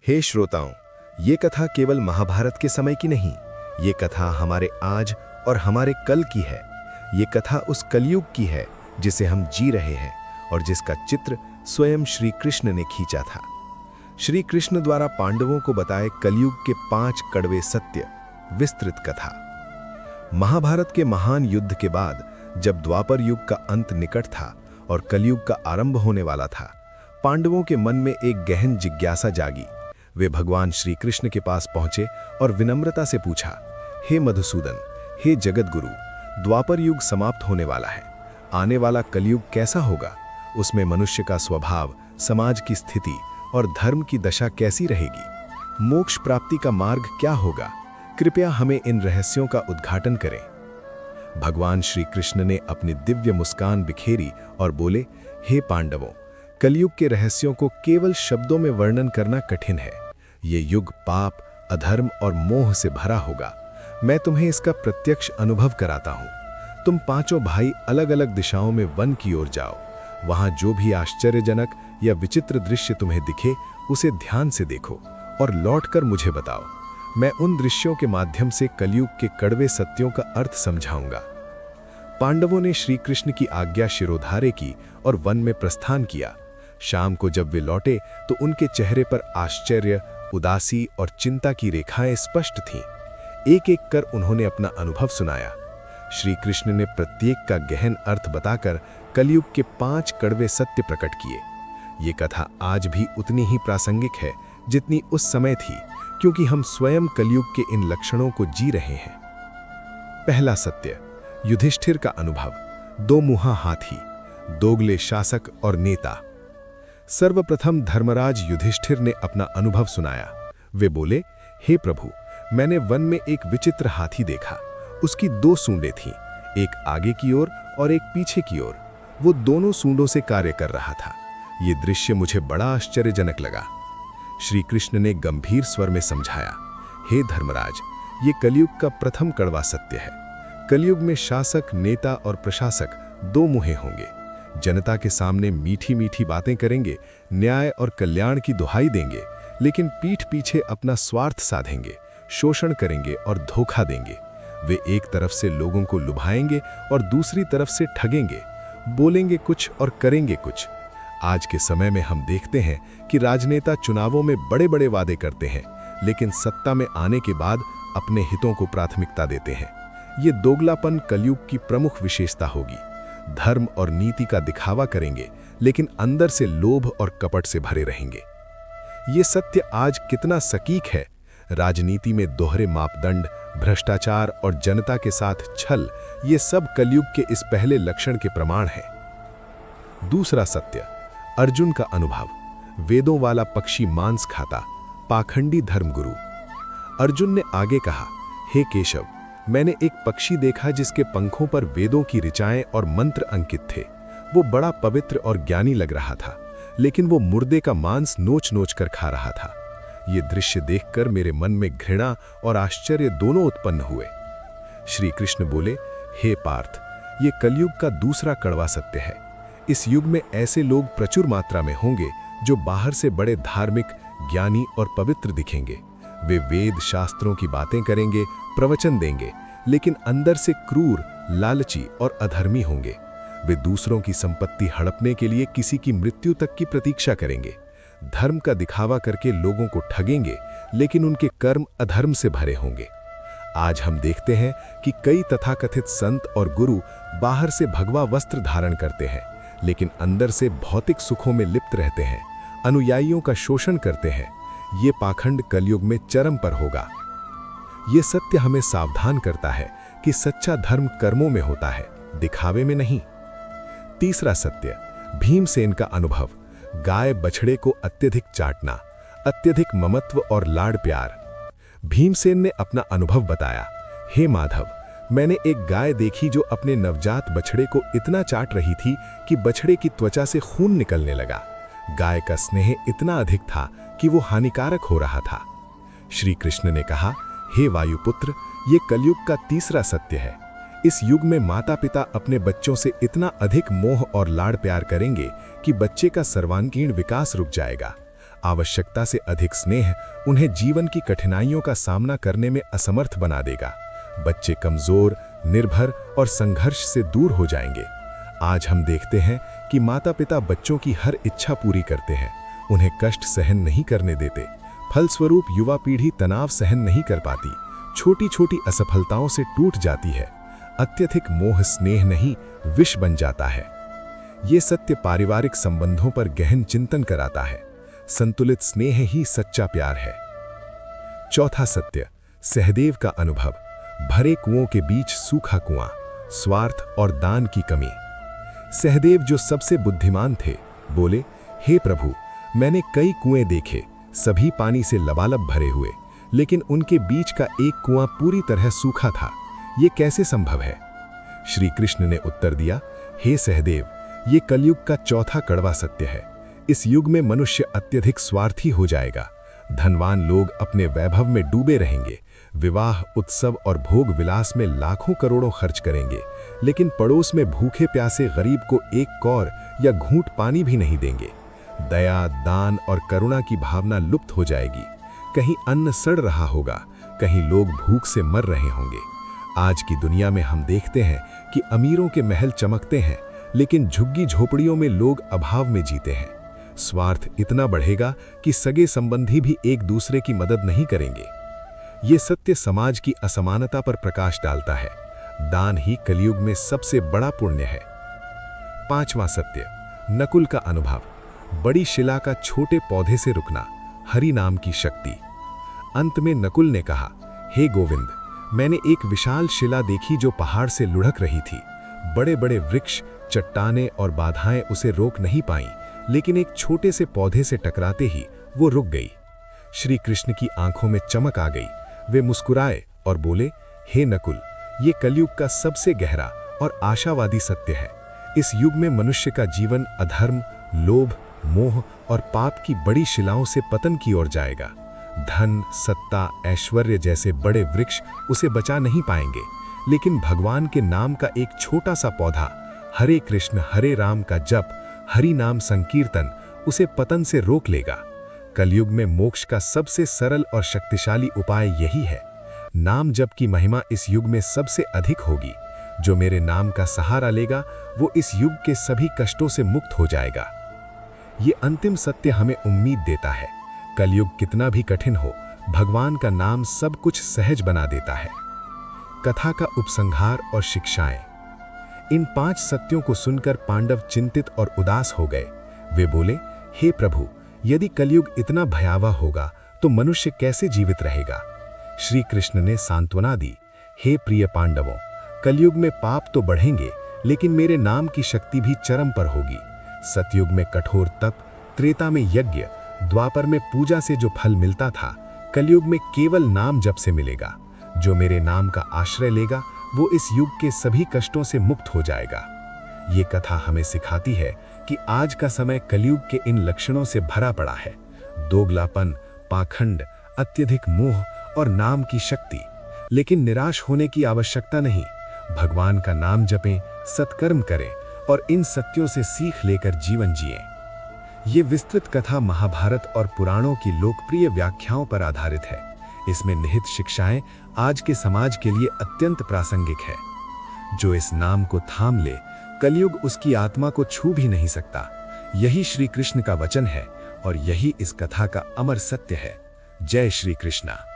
हे श्रोताओं, ये कथा केवल महाभारत के समय की नहीं, ये कथा हमारे आज और हमारे कल की है। ये कथा उस कलयुग की है जिसे हम जी रहे हैं और जिसका चित्र स्वयं श्री कृष्ण ने खींचा था। श्री कृष्ण द्वारा पांडवों को बताए कलयुग के 5 कड़वे सत्य, विस्तृत कथा। महाभारत के महान युद्ध के बाद जब द्वापर युग का अंत निकट था और कलयुग का आरंभ होने वाला था, पांडवों के मन में एक गहन जिज्ञासा जागी। वे भगवान श्री कृष्ण के पास पहुंचे और विनम्रता से पूछा, हे मधुसूदन, हे जगत गुरु, द्वापर युग समाप्त होने वाला है। आने वाला कलयुग कैसा होगा? उसमें मनुष्य का स्वभाव, समाज की स्थिति और धर्म की दशा कैसी रहेगी? मोक्ष प्राप्ति का मार्ग क्या होगा? कृपया हमें इन रहस्यों का उद्घाटन करें। भगवान श्री कृष्ण ने अपनी दिव्य मुस्कान बिखेरी और बोले, हे पांडवों, कलयुग के रहस्यों को केवल शब्दों में वर्णन करना कठिन है। ये युग पाप, अधर्म और मोह से भरा होगा। मैं तुम्हें इसका प्रत्यक्ष अनुभव कराता हूँ। तुम पांचों भाई अलग अलग दिशाओं में वन की ओर जाओ। वहां जो भी आश्चर्यजनक या विचित्र दृश्य तुम्हें दिखे, उसे ध्यान से देखो और लौटकर मुझे बताओ। मैं उन दृश्यों के माध्यम से कलयुग के कड़वे सत्यों का अर्थ समझाऊंगा। पांडवों ने श्री कृष्ण की आज्ञा शिरोधार्य की और वन में प्रस्थान किया। शाम को जब वे लौटे तो उनके चेहरे पर आश्चर्य, उदासी और चिंता की रेखाएं स्पष्ट थीं। एक एक कर उन्होंने अपना अनुभव सुनाया। श्री कृष्ण ने प्रत्येक का गहन अर्थ बताकर कलयुग के 5 कड़वे सत्य प्रकट किए। ये कथा आज भी उतनी ही प्रासंगिक है जितनी उस समय थी, क्योंकि हम स्वयं कलयुग के इन लक्षणों को जी रहे हैं। पहला सत्य, युधिष्ठिर का अनुभव। 2 मुहा हाथी, दोगले शासक और नेता। सर्वप्रथम धर्मराज युधिष्ठिर ने अपना अनुभव सुनाया। वे बोले, हे प्रभु, मैंने वन में एक विचित्र हाथी देखा। उसकी 2 सूंडें थीं, एक आगे की ओर और एक पीछे की ओर। वो दोनों सूंडों से कार्य कर रहा था। ये दृश्य मुझे बड़ा आश्चर्यजनक लगा। श्री कृष्ण ने गंभीर स्वर में समझाया, हे धर्मराज, ये कलयुग का प्रथम कड़वा सत्य है। कलयुग में शासक, नेता और प्रशासक 2 मुहे होंगे। जनता के सामने मीठी मीठी बातें करेंगे, न्याय और कल्याण की दुहाई देंगे, लेकिन पीठ पीछे अपना स्वार्थ साधेंगे, शोषण करेंगे और धोखा देंगे। वे एक तरफ से लोगों को लुभाएंगे और दूसरी तरफ से ठगेंगे, बोलेंगे कुछ और करेंगे कुछ। आज के समय में हम देखते हैं कि राजनेता चुनावों में बड़े बड़े वादे करते हैं, लेकिन सत्ता में आने के बाद अपने हितों को प्राथमिकता देते हैं। ये दोगलापन कलयुग की प्रमुख विशेषता होगी। धर्म और नीति का दिखावा करेंगे, लेकिन अंदर से लोभ और कपट से भरे रहेंगे। ये सत्य आज कितना सटीक है। राजनीति में दोहरे मापदंड, भ्रष्टाचार और जनता के साथ छल, ये सब कलयुग के इस पहले लक्षण के प्रमाण हैं। दूसरा सत्य, अर्जुन का अनुभव। वेदों वाला पक्षी मांस खाता, पाखंडी धर्मगुरु। अर्जुन ने आगे कहा, हे केशव, मैंने एक पक्षी देखा जिसके पंखों पर वेदों की ऋचाएं और मंत्र अंकित थे। वो बड़ा पवित्र और ज्ञानी लग रहा था, लेकिन वो मुर्दे का मांस नोच नोच कर खा रहा था। ये दृश्य देखकर मेरे मन में घृणा और आश्चर्य दोनों उत्पन्न हुए। श्री कृष्ण बोले, हे पार्थ, ये कलयुग का दूसरा कड़वा सत्य है। इस युग में ऐसे लोग प्रचुर मात्रा में होंगे जो बाहर से बड़े धार्मिक, ज्ञानी और पवित्र दिखेंगे। वे वेद शास्त्रों की बातें करेंगे, प्रवचन देंगे, लेकिन अंदर से क्रूर, लालची और अधर्मी होंगे। वे दूसरों की संपत्ति हड़पने के लिए किसी की मृत्यु तक की प्रतीक्षा करेंगे। धर्म का दिखावा करके लोगों को ठगेंगे, लेकिन उनके कर्म अधर्म से भरे होंगे। आज हम देखते हैं कि कई तथाकथित संत और गुरु बाहर से भगवा वस्त्र धारण करते हैं, लेकिन अंदर से भौतिक सुखों में लिप्त रहते हैं, अनुयायियों का शोषण करते हैं। ये पाखंड कलयुग में चरम पर होगा। ये सत्य हमें सावधान करता है कि सच्चा धर्म कर्मों में होता है, दिखावे में नहीं। तीसरा सत्य, भीमसेन का अनुभव। गाय बछड़े को अत्यधिक चाटना, अत्यधिक ममत्व और लाड़ प्यार। भीमसेन ने अपना अनुभव बताया, हे माधव, मैंने एक गाय देखी जो अपने नवजात बछड़े को इतना चाट रही थी कि बछड़े की त्वचा से खून निकलने लगा। गाय का स्नेह इतना अधिक था कि वो हानिकारक हो रहा था। श्री कृष्ण ने कहा, हे वायुपुत्र, ये कलयुग का तीसरा सत्य है। इस युग में माता पिता अपने बच्चों से इतना अधिक मोह और लाड़ प्यार करेंगे कि बच्चे का सर्वांगीण विकास रुक जाएगा। आवश्यकता से अधिक स्नेह उन्हें जीवन की कठिनाइयों का सामना करने में असमर्थ बना देगा। बच्चे कमजोर, निर्भर और संघर्ष से दूर हो जाएंगे। आज हम देखते हैं कि माता-पिता बच्चों की हर इच्छा पूरी करते हैं, उन्हें कष्ट सहन नहीं करने देते। फलस्वरूप युवा पीढ़ी तनाव सहन नहीं कर पाती, छोटी-छोटी असफलताओं से टूट जाती है। अत्यधिक मोह स्नेह नहीं, विष बन जाता है। ये सत्य पारिवारिक संबंधों पर गहन चिंतन कराता है। संतुलित स्नेह ही सच्चा प्यार है। चौथा सत्य, सहदेव का अनुभव। भरे कुओं के बीच सूखा कुआं, स्वार्थ और दान की कमी। सहदेव जो सबसे बुद्धिमान थे, बोले, हे प्रभु, मैंने कई कुएं देखे, सभी पानी से लबालब भरे हुए, लेकिन उनके बीच का एक कुआं पूरी तरह सूखा था। ये कैसे संभव है? श्री कृष्ण ने उत्तर दिया, हे सहदेव, ये कलयुग का चौथा कड़वा सत्य है। इस युग में मनुष्य अत्यधिक स्वार्थी हो जाएगा। धनवान लोग अपने वैभव में डूबे रहेंगे, विवाह, उत्सव और भोग विलास में लाखों करोड़ों खर्च करेंगे, लेकिन पड़ोस में भूखे प्यासे गरीब को एक कौर या घूंट पानी भी नहीं देंगे। दया, दान और करुणा की भावना लुप्त हो जाएगी। कहीं अन्न सड़ रहा होगा, कहीं लोग भूख से मर रहे होंगे। आज की दुनिया में हम देखते हैं कि अमीरों के महल चमकते हैं, लेकिन झुग्गी झोपड़ियों में लोग अभाव में जीते हैं। स्वार्थ इतना बढ़ेगा कि सगे संबंधी भी एक दूसरे की मदद नहीं करेंगे। ये सत्य समाज की असमानता पर प्रकाश डालता है। दान ही कलयुग में सबसे बड़ा पुण्य है। पांचवा सत्य, नकुल का अनुभव। बड़ी शिला का छोटे पौधे से रुकना, हरि नाम की शक्ति। अंत में नकुल ने कहा, हे गोविंद, मैंने एक विशाल शिला देखी जो पहाड़ से लुढ़क रही थी। बड़े बड़े वृक्ष, चट्टानें और बाधाएं उसे रोक नहीं पाईं, लेकिन एक छोटे से पौधे से टकराते ही वो रुक गई। श्री कृष्ण की आंखों में चमक आ गई। वे मुस्कुराए और बोले, हे नकुल, ये कलयुग का सबसे गहरा और आशावादी सत्य है। इस युग में मनुष्य का जीवन अधर्म, लोभ, मोह और पाप की बड़ी शिलाओं से पतन की ओर जाएगा। धन, सत्ता, ऐश्वर्य जैसे बड़े वृक्ष उसे बचा नहीं पाएंगे, लेकिन भगवान के नाम का एक छोटा सा पौधा, हरे कृष्ण हरे राम का जप, हरि नाम संकीर्तन उसे पतन से रोक लेगा। कलयुग में मोक्ष का सबसे सरल और शक्तिशाली उपाय यही है। नाम जप की महिमा इस युग में सबसे अधिक होगी। जो मेरे नाम का सहारा लेगा, वो इस युग के सभी कष्टों से मुक्त हो जाएगा। ये अंतिम सत्य हमें उम्मीद देता है। कलयुग कितना भी कठिन हो, भगवान का नाम सब कुछ सहज बना देता है। कथा का उपसंहार और शिक्षाएं। इन 5 सत्यों को सुनकर पांडव चिंतित और उदास हो गए। वे बोले, हे प्रभु, यदि कलयुग इतना भयावह होगा तो मनुष्य कैसे जीवित रहेगा? श्री कृष्ण ने सांत्वना दी, हे प्रिय पांडवों, कलयुग में पाप तो बढ़ेंगे, लेकिन मेरे नाम की शक्ति भी चरम पर होगी। सतयुग में कठोर तप, त्रेता में यज्ञ, द्वापर में पूजा से जो फल मिलता था, कलयुग में केवल नाम जप से मिलेगा। जो मेरे नाम का आश्रय लेगा, वो इस युग के सभी कष्टों से मुक्त हो जाएगा। ये कथा हमें सिखाती है कि आज का समय कलयुग के इन लक्षणों से भरा पड़ा है। दोगलापन, पाखंड, अत्यधिक मोह और नाम की शक्ति। लेकिन निराश होने की आवश्यकता नहीं। भगवान का नाम जपें, सत्कर्म करें और इन सत्यों से सीख लेकर जीवन जिएं। ये विस्तृत कथा महाभारत और पुराणों की लोकप्रिय व्याख्याओं पर आधारित है। इसमें निहित शिक्षाएं आज के समाज के लिए अत्यंत प्रासंगिक है। जो इस नाम को थाम ले, कलयुग उसकी आत्मा को छू भी नहीं सकता। यही श्री कृष्ण का वचन है और यही इस कथा का अमर सत्य है। जय श्री कृष्णा।